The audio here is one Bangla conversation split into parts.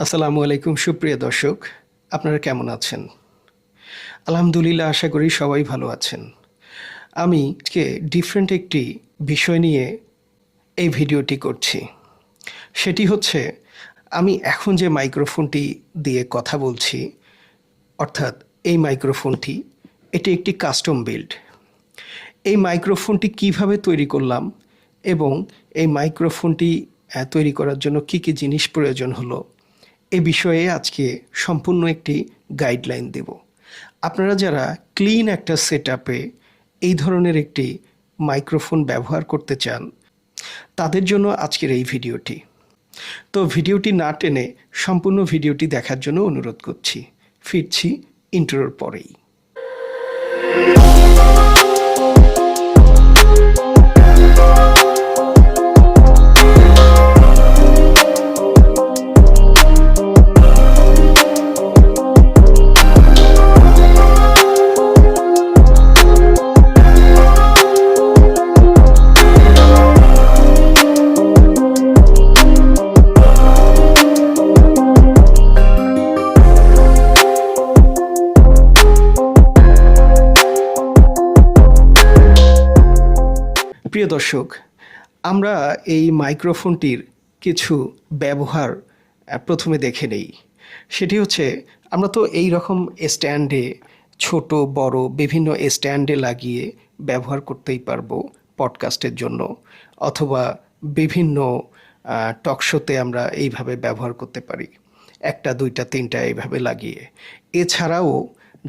আসসালামু আলাইকুম সুপ্রিয় দর্শক, আপনারা কেমন আছেন? আলহামদুলিল্লাহ, আশা করি সবাই ভালো আছেন। আমি আজকে ডিফারেন্ট একটি বিষয় নিয়ে এই ভিডিওটি করছি। সেটি হচ্ছে, আমি এখন যে মাইক্রোফোনটি দিয়ে কথা বলছি, অর্থাৎ এই মাইক্রোফোনটি, এটি একটি কাস্টম বিল্ড। এই মাইক্রোফোনটি কিভাবে তৈরি করলাম এবং এই মাইক্রোফোনটি তৈরি করার জন্য কি কি জিনিস প্রয়োজন হলো, এ বিষয়ে আজকে সম্পূর্ণ একটি গাইডলাইন দেব। আপনারা যারা ক্লিন একটা সেটআপে এই ধরনের একটি মাইক্রোফোন ব্যবহার করতে চান, তাদের জন্য আজকের এই ভিডিওটি। তো ভিডিওটি না টেনে সম্পূর্ণ ভিডিওটি দেখার জন্য অনুরোধ করছি। ফিরছি ইন্ট্রোর পরেই। প্রিয় দর্শক, আমরা এই মাইক্রোফোনটির কিছু ব্যবহার প্রথমে দেখে নেই। সেটি হচ্ছে, আমরা তো এই রকম স্ট্যান্ডে, ছোট বড় বিভিন্ন স্ট্যান্ডে লাগিয়ে ব্যবহার করতেই পারবো পডকাস্টের জন্য, অথবা বিভিন্ন টক শোতে আমরা এইভাবে ব্যবহার করতে পারি, একটা দুইটা তিনটা এইভাবে লাগিয়ে। এছাড়াও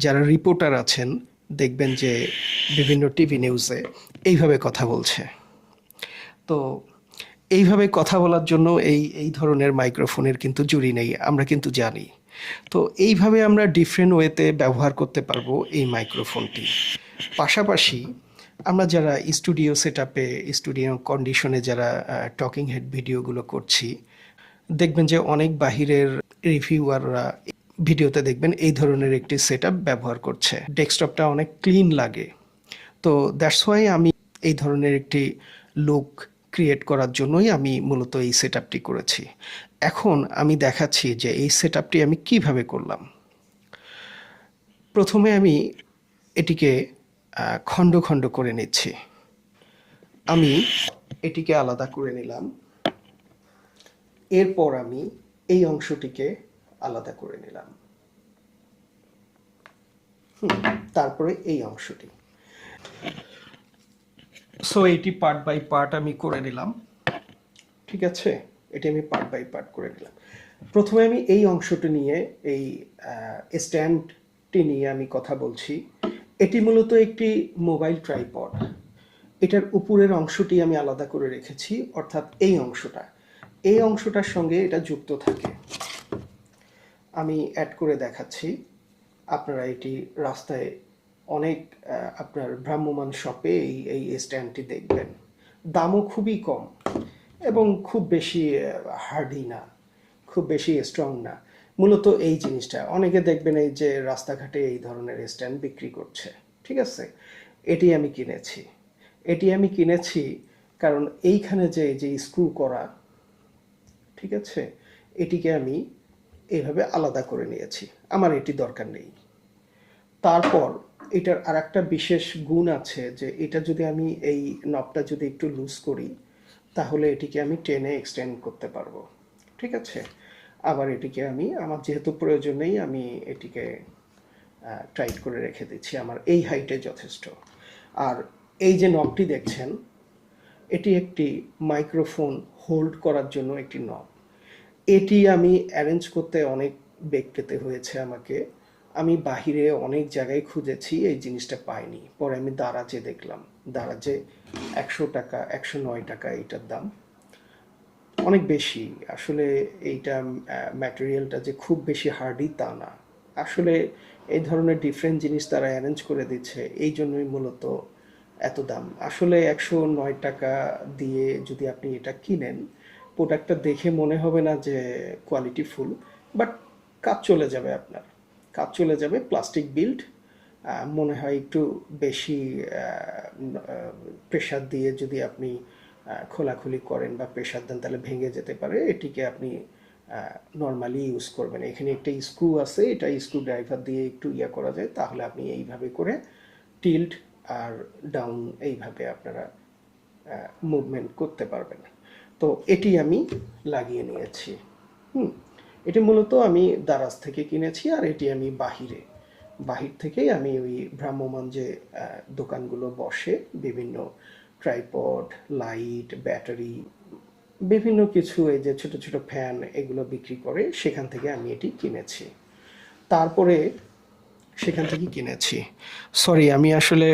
যারা রিপোর্টার আছেন, দেখবেন যে বিভিন্ন টিভি নিউজে এইভাবে কথা বলছে। তো এইভাবে কথা বলার জন্য এই ধরনের মাইক্রোফোনের কিন্তু জুড়ি নেই, আমরা কিন্তু জানি। তো এইভাবে আমরা ডিফারেন্ট ওয়েতে ব্যবহার করতে পারবো এই মাইক্রোফোনটি। পাশাপাশি আমরা যারা স্টুডিও সেটআপে, স্টুডিও কন্ডিশনে যারা টকিং হেড ভিডিওগুলো করছি, দেখবেন যে অনেক বাহিরের রিভিউয়াররা ভিডিওতে দেখবেন এই ধরনের একটি সেটআপ ব্যবহার করছে। ডেস্কটপটা অনেক ক্লিন লাগে। তো দ্যাটস ওয়াই আমি এই ধরনের একটি লুক ক্রিয়েট করার জন্যই আমি মূলত এই সেটআপটি করেছি। এখন আমি দেখাচ্ছি যে এই সেটআপটি আমি কিভাবে করলাম। প্রথমে আমি এটিকে খণ্ড খণ্ড করে নিচ্ছি। আমি এটিকে আলাদা করে নিলাম। এরপর আমি এই অংশটিকে আলাদা করে নিলাম। তারপরে এই অংশটি। সো এটি পার্ট বাই পার্ট আমি করে নিলাম। ঠিক আছে, এটি আমি পার্ট বাই পার্ট করে নিলাম। প্রথমে আমি এই অংশটি নিয়ে, এই স্ট্যান্ডটি নিয়ে আমি কথা বলছি। এটি মূলত একটি মোবাইল ট্রাইপড। এটার উপরের অংশটি আমি আলাদা করে রেখেছি, অর্থাৎ এই অংশটার সঙ্গে এটা যুক্ত থাকে। আমি অ্যাড করে দেখাচ্ছি। আপনারা এটি রাস্তায় অনেক আপনার ভ্রাম্যমাণ শপে এই স্ট্যান্ডটি দেখবেন। দামও খুবই কম এবং খুব বেশি হার্ডি না, খুব বেশি স্ট্রং না। মূলত এই জিনিসটা অনেকে দেখবেন এই যে রাস্তাঘাটে এই ধরনের স্ট্যান্ড বিক্রি করছে। ঠিক আছে, এটি আমি কিনেছি কারণ এইখানে যে স্ক্রু করা, ঠিক আছে, এটিকে আমি এইভাবে আলাদা করে নিয়েছি। আমার এটি দরকার নেই। তারপর এটার আর একটা বিশেষ গুণ আছে যে এটা যদি আমি এই নবটা যদি একটু লুজ করি, তাহলে এটিকে আমি টেনে এক্সটেন্ড করতে পারবো। ঠিক আছে, আবার এটিকে আমি আমার যেহেতু প্রয়োজন নেই, আমি এটিকে টাইট করে রেখে দিচ্ছি। আমার এই হাইটে যথেষ্ট। আর এই যে নবটি দেখছেন, এটি একটি মাইক্রোফোন হোল্ড করার জন্য একটি নব। এটি আমি অ্যারেঞ্জ করতে অনেক বেগ পেতে হয়েছে আমাকে। আমি বাহিরে অনেক জায়গায় খুঁজেছি, এই জিনিসটা পাইনি। পরে আমি দারাজে দেখলাম, দারাজে 100 টাকা, 109 টাকা এইটার দাম। অনেক বেশি। আসলে এইটা ম্যাটেরিয়ালটা যে খুব বেশি হার্ডই তা না। আসলে এই ধরনের ডিফারেন্ট জিনিস তারা অ্যারেঞ্জ করে দিচ্ছে, এই জন্যই মূলত এত দাম। আসলে 109 টাকা দিয়ে যদি আপনি এটা কিনেন, প্রোডাক্টটা দেখে মনে হবে না যে কোয়ালিটিফুল, বাট কাজ চলে যাবে আপনার। কাজ চলে যাবে। প্লাস্টিক বিল্ড, মনে হয় একটু বেশি প্রেশার দিয়ে যদি আপনি খোলাখুলি করেন বা প্রেশার দেন, তাহলে ভেঙে যেতে পারে। এটিকে আপনি নর্মালি ইউজ করবেন। এখানে একটা স্ক্রু আছে, এটা স্ক্রু ড্রাইভার দিয়ে একটু করা যায়, তাহলে আপনি এইভাবে করে টিল্ট আর ডাউন এইভাবে আপনারা মুভমেন্ট করতে পারবেন। তো এটি আমি লাগিয়ে নিয়েছি। এটি মূলত আমি দারাজ থেকে কিনেছি, আর এটি আমি বাহির থেকেই আমি ওই ভ্রাম্যমান যে দোকানগুলো বসে বিভিন্ন ট্রাইপড, লাইট, ব্যাটারি, বিভিন্ন কিছু, এই যে ছোট ছোট ফ্যান এগুলো বিক্রি করে, সেখান থেকে আমি এটি কিনেছি। তারপরে সেখান থেকে কিনেছি। সরি, আমি আসলে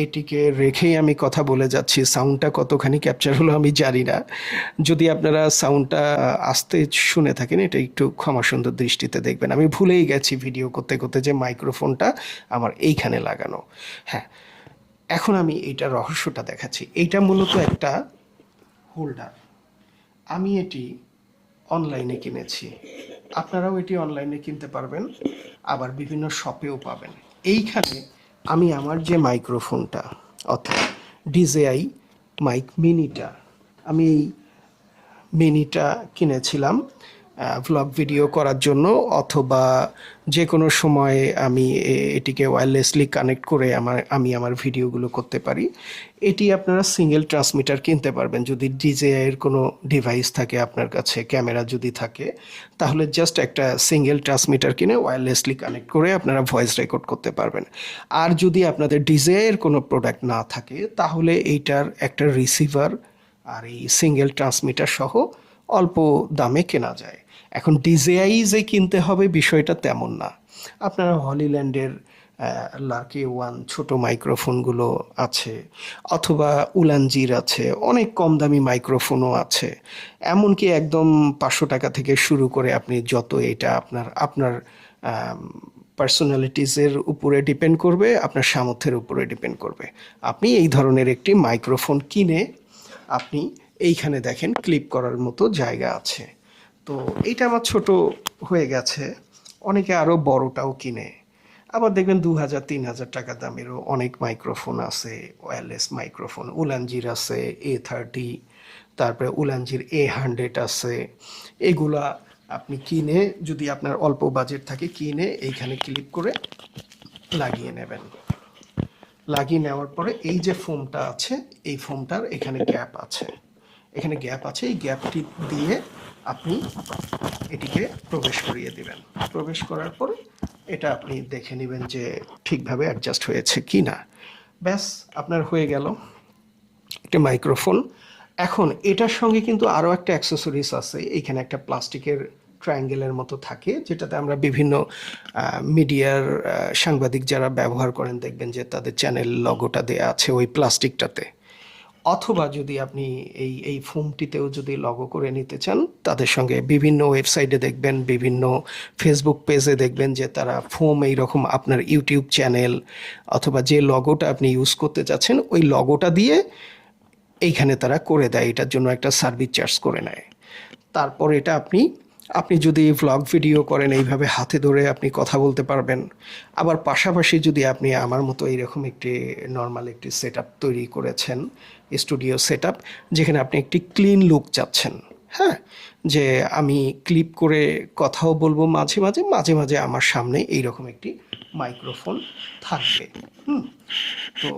এটিকে রেখেই আমি কথা বলে যাচ্ছি। সাউন্ডটা কতখানি ক্যাপচার হলো আমি জানি না। যদি আপনারা সাউন্ডটা আস্তে শুনে থাকেন, এটা একটু ক্ষমা সুন্দর দৃষ্টিতে দেখবেন। আমি ভুলেই গেছি ভিডিও করতে করতে যে মাইক্রোফোনটা আমার এইখানে লাগানো। হ্যাঁ, এখন আমি এইটার রহস্যটা দেখাচ্ছি। এইটা মূলত একটা হোল্ডার। আমি এটি অনলাইনে কিনেছি, আপনারাও এটি অনলাইনে কিনতে পারবেন, আবার বিভিন্ন শপেও পাবেন। এইখানে আমি আমার যে মাইক্রোফোনটা, অর্থাৎ ডিজেআই মাইক মিনিটা, আমি এই মিনিটা কিনেছিলাম ভ্লগ ভিডিও করার জন্য, অথবা যে কোনো সময়ে আমি এটিকে ওয়্যারলেসলি কানেক্ট করে আমি আমার ভিডিওগুলো করতে পারি। এটি আপনারা সিঙ্গেল ট্রান্সমিটার কিনতে পারবেন যদি ডিজেআইয়ের কোনো ডিভাইস থাকে আপনার কাছে, ক্যামেরা যদি থাকে, তাহলে জাস্ট একটা সিঙ্গেল ট্রান্সমিটার কিনে ওয়্যারলেসলি কানেক্ট করে আপনারা ভয়েস রেকর্ড করতে পারবেন। আর যদি আপনাদের ডিজেআইয়ের কোনো প্রোডাক্ট না থাকে, তাহলে এইটার একটা রিসিভার আর এই সিঙ্গেল ট্রান্সমিটার সহ অল্প দামে কেনা যায়। এখন ডিজেআই যে কিনতে হবে বিষয়টা তেমন না। আপনারা হলিল্যান্ডের লার্কি ওয়ান ছোট মাইক্রোফোনগুলো আছে, অথবা উলানজির আছে, অনেক কম দামি মাইক্রোফোনও আছে। এমনকি একদম 500 টাকা থেকে শুরু করে আপনি যত, এটা আপনার পার্সোনালিটিসের উপরে ডিপেন্ড করবে, আপনার সামর্থ্যের উপরে ডিপেন্ড করবে। আপনি এই ধরনের একটি মাইক্রোফোন কিনে আপনি এইখানে দেখেন ক্লিপ করার মতো জায়গা আছে। তো এইটা আমার ছোট হয়ে গেছে, অনেকে আরও বড়টাও কিনে। আবার দেখবেন 2000-3000 টাকা দামেরও অনেক মাইক্রোফোন আছে, ওয়্যারলেস মাইক্রোফোন। উলানজির আছে A30, তারপরে উলানজির A100 আছে। এগুলা আপনি কিনে, যদি আপনার অল্প বাজেট থাকে, কিনে এইখানে ক্লিপ করে লাগিয়ে নেবেন। লাগিয়ে নেওয়ার পরে এই যে ফোমটা আছে, এই ফোমটার এখানে গ্যাপ আছে, এই গ্যাপটি দিয়ে আপনি এটিকে প্রবেশ করিয়ে দিবেন। প্রবেশ করার পরে এটা আপনি দেখে নেবেন যে ঠিকভাবে অ্যাডজাস্ট হয়েছে কি না। ব্যাস, আপনার হয়ে গেল একটা মাইক্রোফোন। এখন এটার সঙ্গে কিন্তু আরও একটা অ্যাক্সেসরিজ আছে। এইখানে একটা প্লাস্টিকের ট্রায়াঙ্গেলের মতো থাকে, যেটাতে আমরা বিভিন্ন মিডিয়ার সাংবাদিক যারা ব্যবহার করেন, দেখবেন যে তাদের চ্যানেল লগোটা দেয়া আছে ওই প্লাস্টিকটাতে। অথবা যদি আপনি এই ফোমটিতেও যদি লগো করে নিতে চান, তাদের সঙ্গে বিভিন্ন ওয়েবসাইটে দেখবেন, বিভিন্ন ফেসবুক পেজে দেখবেন যে তারা ফোম এইরকম আপনার ইউটিউব চ্যানেল অথবা যে লগোটা আপনি ইউজ করতে চাচ্ছেন, ওই লগোটা দিয়ে এইখানে তারা করে দেয়। এটার জন্য একটা সার্ভিস চার্জ করে নেয়। তারপর এটা আপনি যদি ভ্লগ ভিডিও করেন, এইভাবে হাতে ধরে আপনি কথা বলতে পারবেন। আবার পাশাপাশি যদি আপনি আমার মতো এইরকম একটি নর্মাল একটি সেট তৈরি করেছেন, স্টুডিও সেট যেখানে আপনি একটি ক্লিন লুক চাচ্ছেন, হ্যাঁ, যে আমি ক্লিপ করে কথাও বলবো মাঝে মাঝে, আমার সামনে এইরকম একটি মাইক্রোফোন থাকবে। তো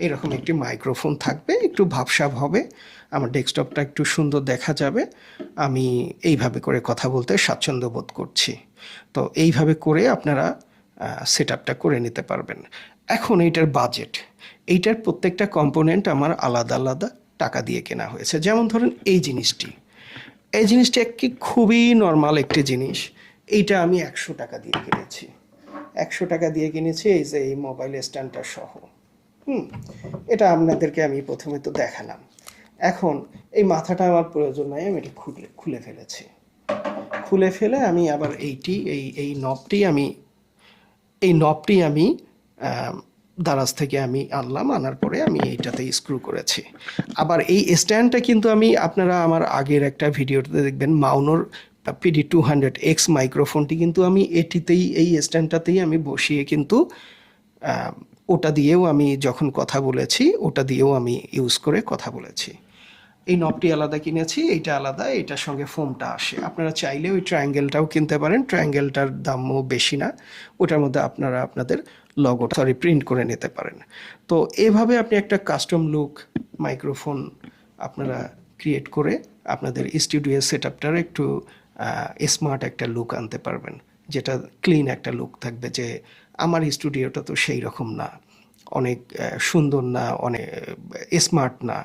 এরকম একটি মাইক্রোফোন থাকবে, একটু ভাবসাব হবে, আমার ডেস্কটপটা একটু সুন্দর দেখা যাবে, আমি এইভাবে করে কথা বলতে স্বাচ্ছন্দ্য বোধ করছি। তো এইভাবে করে আপনারা সেট আপটা করে নিতে পারবেন। এখন এইটার বাজেট, এইটার প্রত্যেকটা কম্পোনেন্ট আমার আলাদা আলাদা টাকা দিয়ে কেনা হয়েছে। যেমন ধরেন এই জিনিসটি একটি খুবই নর্মাল একটি জিনিস, এইটা আমি 100 টাকা দিয়ে কিনেছি। 100 টাকা দিয়ে কিনেছি, এই যে এই মোবাইল স্ট্যান্ডটা সহ। এটা আপনাদেরকে আমি প্রথমে তো দেখালাম। এখন এই মাথাটা আমার প্রয়োজন নাই, আমি এটা খুলে ফেলেছি। খুলে ফেলে আমি আবার এই নবটি আমি দারাজ থেকে আমি আনার পরে আমি এইটাতে স্ক্রু করেছি। আবার এই স্ট্যান্ডটা কিন্তু আপনারা আমার আগের একটা ভিডিওতে দেখবেন, মাউনোর PD200X মাইক্রোফোনটি কিন্তু আমি এটিতেই, এই স্ট্যান্ডটাতেই আমি বসিয়ে কিন্তু ওটা দিয়েও আমি যখন কথা বলেছি, ওটা দিয়েও আমি ইউজ করে কথা বলেছি। এই নবটি আলাদা কিনেছি, এইটা আলাদা, এটার সঙ্গে ফোমটা আসে। আপনারা চাইলে ওই ট্রায়াঙ্গেলটাও কিনতে পারেন, ট্রায়াঙ্গেলটার দামও বেশি না, ওটার মধ্যে আপনারা আপনাদের প্রিন্ট করে নিতে পারেন। তো এভাবে আপনি একটা কাস্টম লুক মাইক্রোফোন আপনারা ক্রিয়েট করে আপনাদের স্টুডিও সেটআপটার একটু স্মার্ট একটা লুক আনতে পারবেন, যেটা ক্লিন একটা লুক থাকবে, যে আমার স্টুডিওটা তো সেই রকম না, অনেক সুন্দর না, অনেক স্মার্ট না,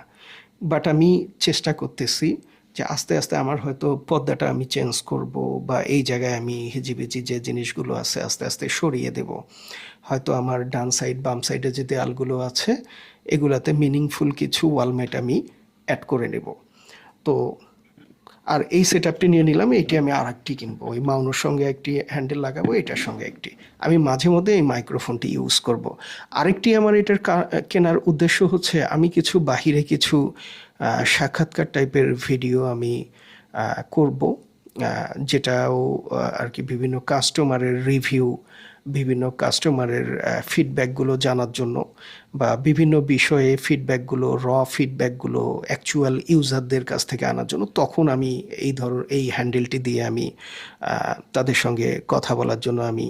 বাট আমি চেষ্টা করতেছি যে আস্তে আস্তে আমার হয়তো পর্দাটা আমি চেঞ্জ করব, বা এই জায়গায় আমি হিজিবিজি যে জিনিসগুলো আছে আস্তে আস্তে সরিয়ে দেব। হয়তো আমার ডান সাইড বাম সাইডে যে দেয়ালগুলো আছে এগুলাতে মিনিংফুল কিছু ওয়ালমেট আমি অ্যাড করে নেব। তো আর এই সেটআপটি নিয়ে নিলাম, এইটি আমি আর একটি কিনবো, ওই মাউনোর সঙ্গে একটি হ্যান্ডেল লাগাবো, এটার সঙ্গে একটি, আমি মাঝে মধ্যে এই মাইক্রোফোনটি ইউজ করব। আরেকটি আমার এটার কেনার উদ্দেশ্য হচ্ছে আমি কিছু বাহিরে কিছু সাক্ষাৎকার টাইপের ভিডিও আমি করব, যেটাও আর কি বিভিন্ন কাস্টমারের রিভিউ, বিভিন্ন কাস্টমারের ফিডব্যাকগুলো জানার জন্য, বা বিভিন্ন বিষয়ে ফিডব্যাকগুলো, ফিডব্যাকগুলো অ্যাকচুয়াল ইউজারদের কাছ থেকে আনার জন্য, তখন আমি এই হ্যান্ডেলটি দিয়ে আমি তাদের সঙ্গে কথা বলার জন্য আমি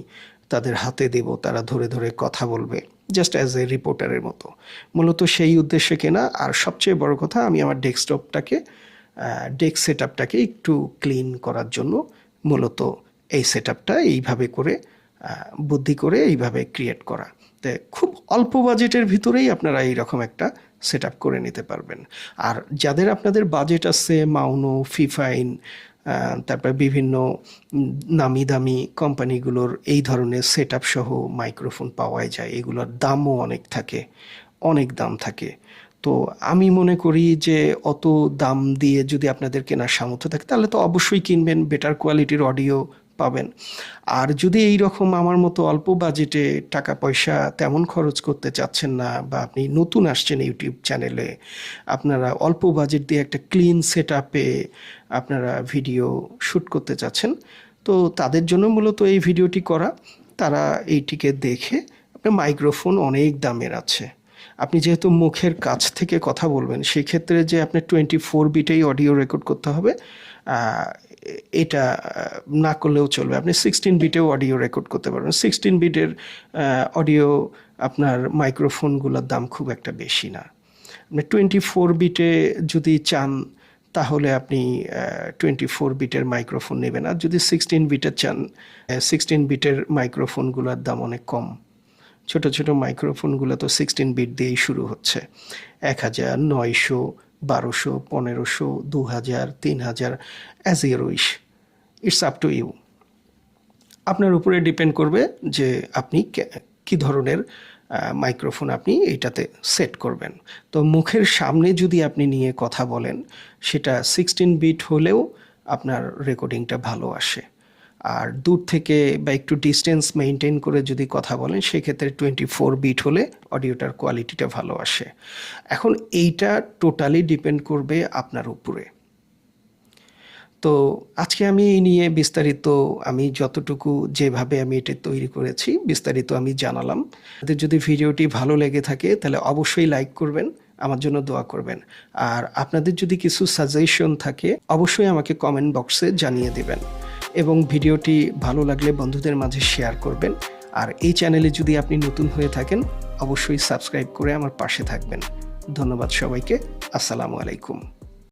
তাদের হাতে দেব, তারা ধরে ধরে কথা বলবে, জাস্ট অ্যাজ এ রিপোর্টারের মতো। মূলত সেই উদ্দেশ্যে কেনা। আর সবচেয়ে বড় কথা, আমি আমার ডেস্ক সেটআপটাকে একটু ক্লিন করার জন্য মূলত এই সেটআপটা এইভাবে করে বুদ্ধি করে এইভাবে ক্রিয়েট করা। তো খুব অল্প বাজেটের ভিতরেই আপনারা এইরকম একটা সেটআপ করে নিতে পারবেন। আর যাদের আপনাদের বাজেট আছে, মাউনো, ফিফাইন, তারপর বিভিন্ন নামি দামি কোম্পানিগুলোর এই ধরনের সেটআপ সহ মাইক্রোফোন পাওয়া যায়, এগুলোর দামও অনেক থাকে, অনেক দাম থাকে। তো আমি মনে করি যে অত দাম দিয়ে যদি আপনাদের কেনার সামর্থ্য থাকে তাহলে তো অবশ্যই কিনবেন, বেটার কোয়ালিটির অডিও পাবেন। আর যদি এই রকম আমার মতো অল্প বাজেটে টাকা পয়সা তেমন খরচ করতে চাচ্ছেন না, বা আপনি নতুন আসছেন ইউটিউব চ্যানেলে, আপনারা অল্প বাজেট দিয়ে একটা ক্লিন সেটআপে আপনারা ভিডিও শ্যুট করতে চাচ্ছেন, তো তাদের জন্য মূলত এই ভিডিওটি করা। তারা এইটিকে দেখে, আপনার মাইক্রোফোন অনেক দামের আছে, আপনি যেহেতু মুখের কাছ থেকে কথা বলবেন, সেই ক্ষেত্রে যে আপনার 24 বিটেই অডিও রেকর্ড করতে হবে এটা না করলেও চলবে, আপনি 16 বিটেও অডিও রেকর্ড করতে পারবেন। 16 বিটের অডিও আপনার মাইক্রোফোনগুলোর দাম খুব একটা বেশি না। আপনি 24 বিটে যদি চান তাহলে আপনি 24 বিটের মাইক্রোফোন নেবেন, আর যদি 16 বিটের চান 16 বিটের মাইক্রোফোনগুলোর দাম অনেক কম। ছোট ছোট মাইক্রোফোনগুলো তো 16 বিট দিয়েই শুরু হচ্ছে, 1000, 900, 1200, 1500, 2000, 3000, as your wish, it's up to you. আপনার উপরে ডিপেন্ড করবে যে আপনি কী ধরনের মাইক্রোফোন আপনি এইটাতে সেট করবেন। তো মুখের সামনে যদি আপনি নিয়ে কথা বলেন, সেটা 16 বিট হলেও আপনার রেকর্ডিংটা ভালো আসে। আর দূর থেকে বা একটু ডিস্টেন্স মেনটেন করে যদি কথা বলেন, সেক্ষেত্রে 24 বিট হলে অডিওটার কোয়ালিটিটা ভালো আসে। এখন এইটা টোটালি ডিপেন্ড করবে আপনার উপরে। তো আজকে আমি এই নিয়ে বিস্তারিত, আমি যতটুকু যেভাবে আমি এটা তৈরি করেছি বিস্তারিত আমি জানালাম। আপনাদের যদি ভিডিওটি ভালো লেগে থাকে তাহলে অবশ্যই লাইক করবেন, আমার জন্য দোয়া করবেন। আর আপনাদের যদি কিছু সাজেশন থাকে অবশ্যই আমাকে কমেন্ট বক্সে জানিয়ে দেবেন, এবং ভিডিওটি ভালো লাগলে বন্ধুদের মাঝে শেয়ার করবেন। আর এই চ্যানেলে যদি আপনি নতুন হয়ে থাকেন অবশ্যই সাবস্ক্রাইব করে আমার পাশে থাকবেন। ধন্যবাদ সবাইকে। আসসালামু আলাইকুম।